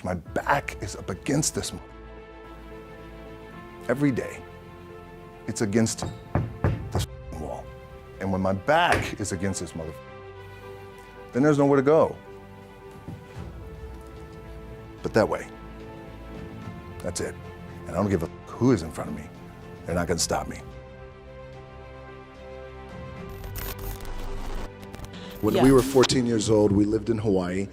My back is up against this every day. It's against this wall. And when my back is against this then there's nowhere to go. But that way, that's it. And I don't give a who is in front of me. They're not gonna stop me. When we were 14 years old, we lived in Hawaii.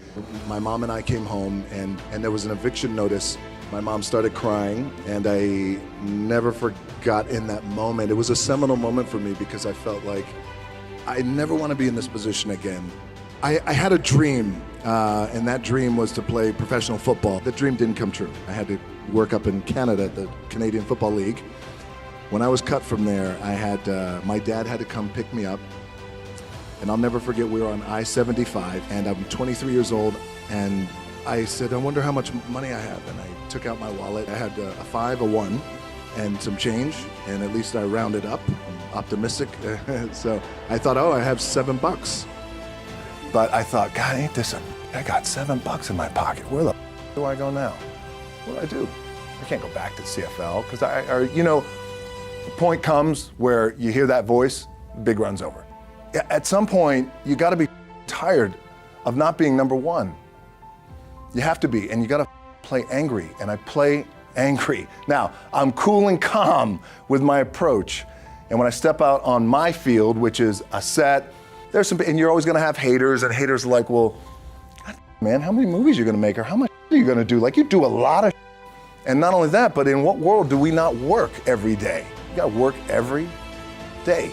My mom and I came home, and there was an eviction notice. My mom started crying, and I never forgot in that moment. It was a seminal moment for me because I felt like I never want to be in this position again. I had a dream, and that dream was to play professional football. The dream didn't come true. I had to work up in Canada at the Canadian Football League. When I was cut from there, my dad had to come pick me up. And I'll never forget, we were on I-75, and I'm 23 years old, and I said, I wonder how much money I have. And I took out my wallet. I had a 5, a 1, and some change, and at least I rounded up. I'm optimistic. So I thought, oh, I have $7. But I thought, God, ain't this I got $7 in my pocket. Where the do I go now? What do I do? I can't go back to CFL, because the point comes where you hear that voice, big run's over. At some point, you gotta be tired of not being number one. You have to be, and you gotta play angry, and I play angry. Now, I'm cool and calm with my approach, and when I step out on my field, which is a set, and you're always gonna have haters, and haters are like, well, God, man, how many movies are you gonna make, or how much are you gonna do? Like, you do a lot of and not only that, but in what world do we not work every day? You gotta work every day.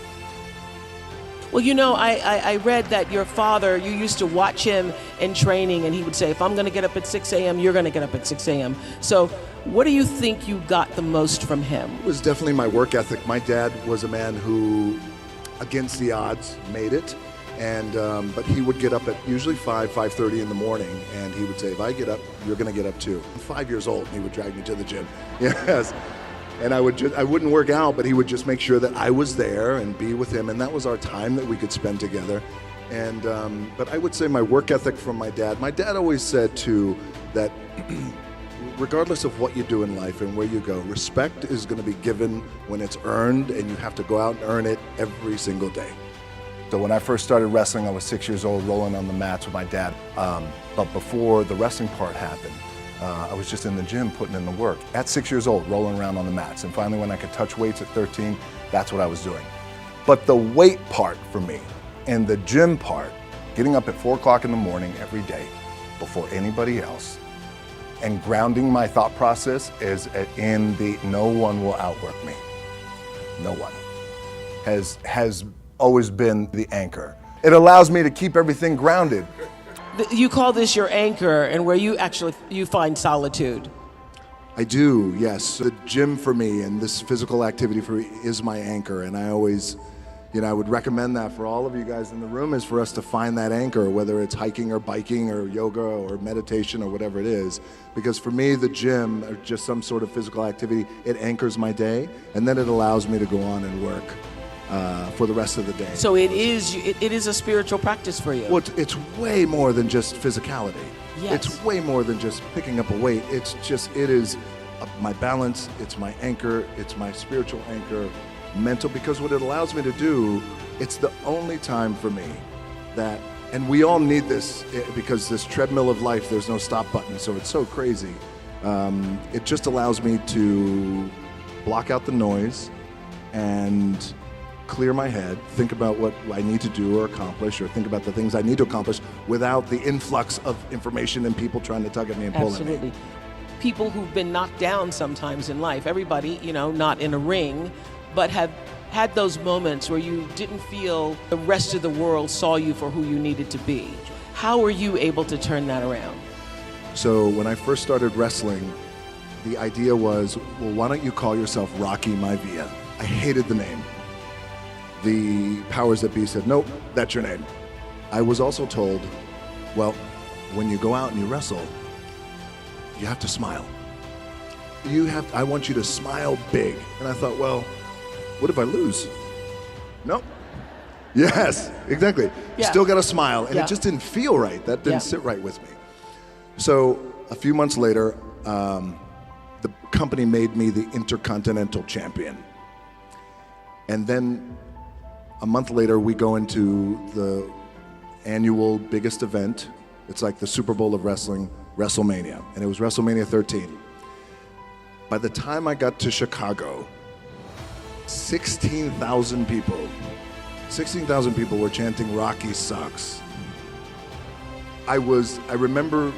Well, you know, I read that your father, you used to watch him in training, and he would say, if I'm going to get up at 6 a.m., you're going to get up at 6 a.m. So what do you think you got the most from him? It was definitely my work ethic. My dad was a man who, against the odds, made it. And but he would get up at usually 5:30 in the morning, and he would say, if I get up, you're going to get up too. I'm 5 years old, and he would drag me to the gym. Yes. And I wouldn't work out, but he would just make sure that I was there and be with him, and that was our time that we could spend together. And but I would say my work ethic from my dad. My dad always said too that regardless of what you do in life and where you go, respect is going to be given when it's earned, and you have to go out and earn it every single day. So when I first started wrestling, I was 6 years old, rolling on the mats with my dad. But before the wrestling part happened, I was just in the gym putting in the work. At 6 years old, rolling around on the mats. And finally, when I could touch weights at 13, that's what I was doing. But the weight part for me and the gym part, getting up at 4 o'clock in the morning every day before anybody else, and grounding my thought process is in the no one will outwork me. No one has always been the anchor. It allows me to keep everything grounded. You call this your anchor, and where you find solitude. I do, yes. The gym for me and this physical activity for me is my anchor, and I always, I would recommend that for all of you guys in the room, is for us to find that anchor, whether it's hiking or biking or yoga or meditation or whatever it is. Because for me, the gym, or just some sort of physical activity, it anchors my day, and then it allows me to go on and work for the rest of the day. So it is a spiritual practice for you. Well, it's way more than just physicality. Yes. It's way more than just picking up a weight. It is my balance, it's my anchor, it's my spiritual anchor, mental, because what it allows me to do, it's the only time for me that, and we all need this, because this treadmill of life, there's no stop button, so it's so crazy. It just allows me to block out the noise and clear my head, think about what I need to do or accomplish, or think about the things I need to accomplish without the influx of information and people trying to tug at me and pull at me. Absolutely. People who've been knocked down sometimes in life, everybody, not in a ring, but have had those moments where you didn't feel the rest of the world saw you for who you needed to be. How were you able to turn that around? So when I first started wrestling, the idea was, well, why don't you call yourself Rocky Maivia? I hated the name. The powers that be said, nope, that's your name. I was also told, well, when you go out and you wrestle, you have to smile. I want you to smile big. And I thought, well, what if I lose? Nope. Yes, exactly. Yeah. Still got to smile. And Yeah. it just didn't feel right. That didn't Yeah. sit right with me. So a few months later, the company made me the Intercontinental Champion. And then a month later, we go into the annual biggest event. It's like the Super Bowl of wrestling, WrestleMania. And it was WrestleMania 13. By the time I got to Chicago, 16,000 people were chanting "Rocky sucks." I remember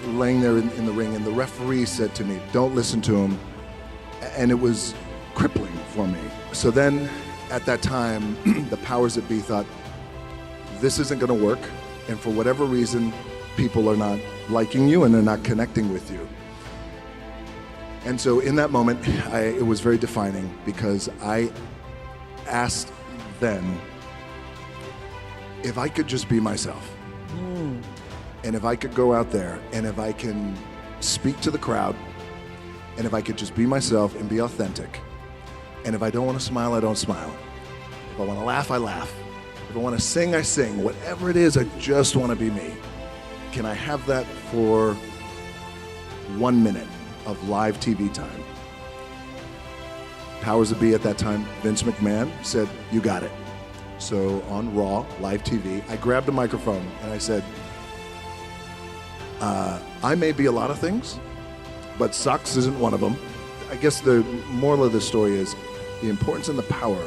laying there in the ring, and the referee said to me, "Don't listen to him," and it was crippling for me. So then, at that time, the powers that be thought, this isn't going to work, and for whatever reason, people are not liking you and they're not connecting with you. And so in that moment, it was very defining, because I asked then if I could just be myself. And if I could go out there and if I can speak to the crowd, and if I could just be myself and be authentic, and if I don't want to smile, I don't smile. If I want to laugh, I laugh. If I want to sing, I sing. Whatever it is, I just want to be me. Can I have that for 1 minute of live TV time? Powers that be at that time, Vince McMahon, said, "You got it." So on Raw, live TV, I grabbed a microphone and I said, I may be a lot of things, but sucks isn't one of them. I guess the moral of the story is the importance and the power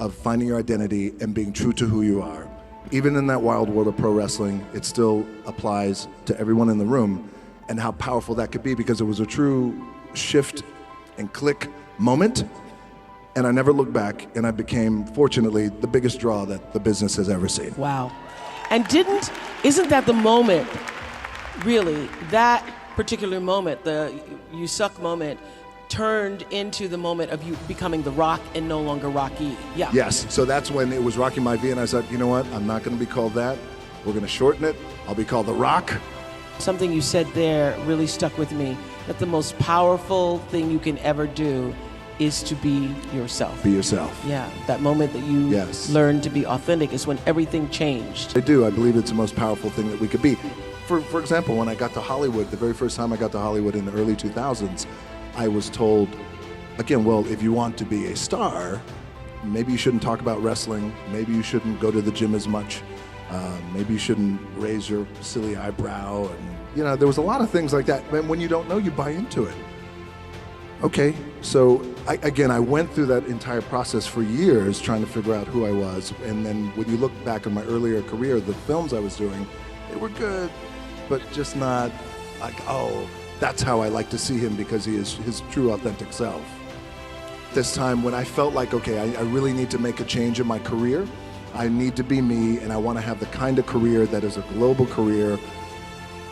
of finding your identity and being true to who you are. Even in that wild world of pro wrestling, it still applies to everyone in the room, and how powerful that could be, because it was a true shift and click moment. And I never looked back, and I became, fortunately, the biggest draw that the business has ever seen. Wow. And isn't that the moment, really, that particular moment, the "you suck" moment, turned into the moment of you becoming The Rock and no longer Rocky? Yeah. Yes, so that's when it was Rocky Maivia, and I said, you know what, I'm not gonna be called that. We're gonna shorten it. I'll be called The Rock. Something you said there really stuck with me, that the most powerful thing you can ever do is to be yourself. Be yourself. Yeah, that moment that you learned to be authentic is when everything changed. I do. I believe it's the most powerful thing that we could be. For example, when I got to Hollywood, the very first time I got to Hollywood in the early 2000s, I was told, again, well, if you want to be a star, maybe you shouldn't talk about wrestling, maybe you shouldn't go to the gym as much, maybe you shouldn't raise your silly eyebrow, and there was a lot of things like that. And when you don't know, you buy into it. Okay, so I went through that entire process for years trying to figure out who I was, and then when you look back on my earlier career, the films I was doing, they were good, but just not like, oh, that's how I like to see him, because he is his true authentic self. This time when I felt like, okay, I really need to make a change in my career, I need to be me, and I want to have the kind of career that is a global career.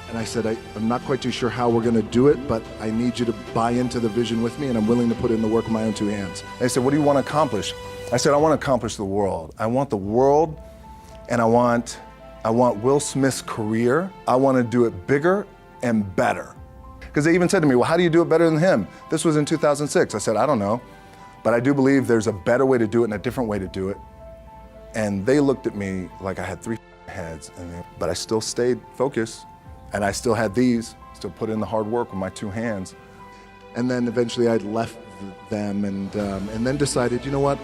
And I said, I'm not quite too sure how we're going to do it, but I need you to buy into the vision with me, and I'm willing to put in the work with my own two hands. They said, what do you want to accomplish? I said, I want to accomplish the world. I want the world, and I want Will Smith's career. I want to do it bigger and better. Because they even said to me, well, how do you do it better than him? This was in 2006. I said, I don't know, but I do believe there's a better way to do it and a different way to do it. And they looked at me like I had 3 heads, but I still stayed focused. And I still had still put in the hard work with my 2 hands. And then eventually I left them and then decided, you know what?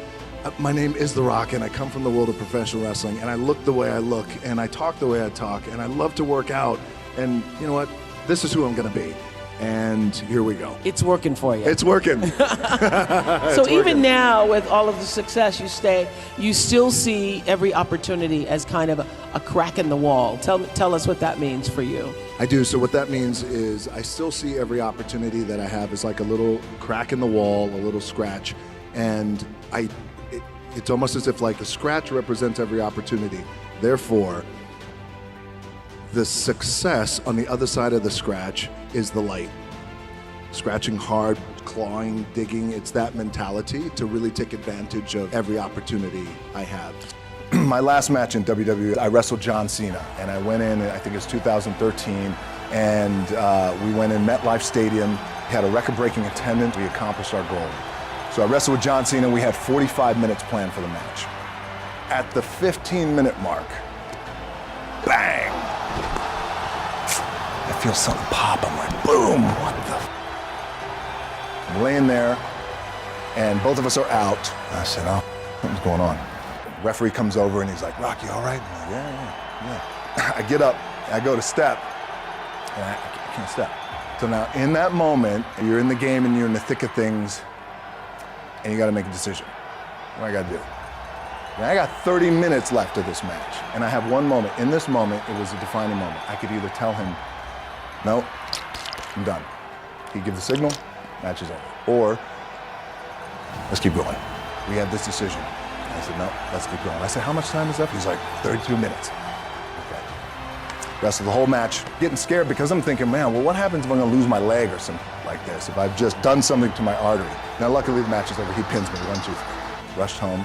My name is The Rock, and I come from the world of professional wrestling, and I look the way I look, and I talk the way I talk, and I love to work out. And you know what? This is who I'm gonna be. And here we go. It's working for you. It's working. So even now, with all of the success you still see every opportunity as kind of a crack in the wall. Tell us what that means for you. I do. So what that means is I still see every opportunity that I have as like a little crack in the wall, a little scratch. And it's almost as if like a scratch represents every opportunity. Therefore, the success on the other side of the scratch is the light. Scratching hard, clawing, digging, it's that mentality to really take advantage of every opportunity I have. My last match in WWE, I wrestled John Cena, and I went in, I think it was 2013, and we went in MetLife Stadium, had a record-breaking attendance, we accomplished our goal. So I wrestled with John Cena, we had 45 minutes planned for the match. At the 15-minute mark, bang! I feel something pop. I'm like, boom, what the? I'm laying there, and both of us are out. I said, oh, something's going on. The referee comes over and he's like, Rock, you all right? I'm like, yeah. I get up, I go to step, and I can't step. So now in that moment, you're in the game and you're in the thick of things, and you gotta make a decision. What do I gotta do? And I got 30 minutes left of this match, and I have one moment. In this moment, it was a defining moment. I could either tell him, no, I'm done. He'd give the signal, match is over. Or, let's keep going. We had this decision. I said, no, let's keep going. I said, how much time is left? He's like, 32 minutes. Okay. Rest of the whole match, getting scared because I'm thinking, man, well, what happens if I'm gonna lose my leg or something like this, if I've just done something to my artery? Now, luckily, the match is over. He pins me, 1, 2, 3. Rushed home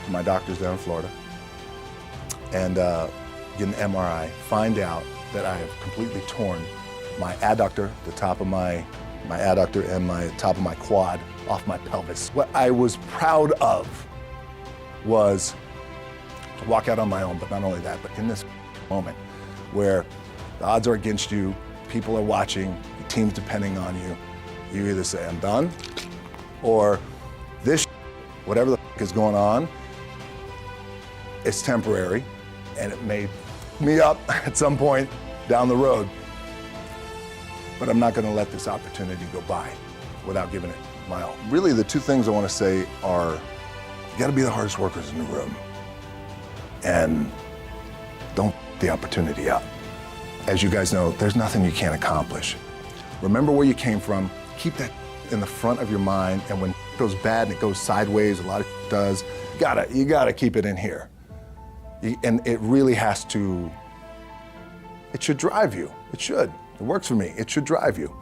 to my doctor's down in Florida and get an MRI, find out that I have completely torn my adductor, the top of my adductor and my top of my quad off my pelvis. What I was proud of was to walk out on my own, but not only that, but in this moment where the odds are against you, people are watching, your team's depending on you, you either say, I'm done, or this, whatever the is going on, it's temporary, and it may me up at some point down the road, but I'm not gonna let this opportunity go by without giving it my all. Really, the two things I wanna say are, you gotta be the hardest workers in the room, and don't the opportunity up. As you guys know, there's nothing you can't accomplish. Remember where you came from, keep that in the front of your mind, and when it goes bad and it goes sideways, a lot of it does, you gotta keep it in here. And it really has to, it should drive you. It should. It works for me. It should drive you.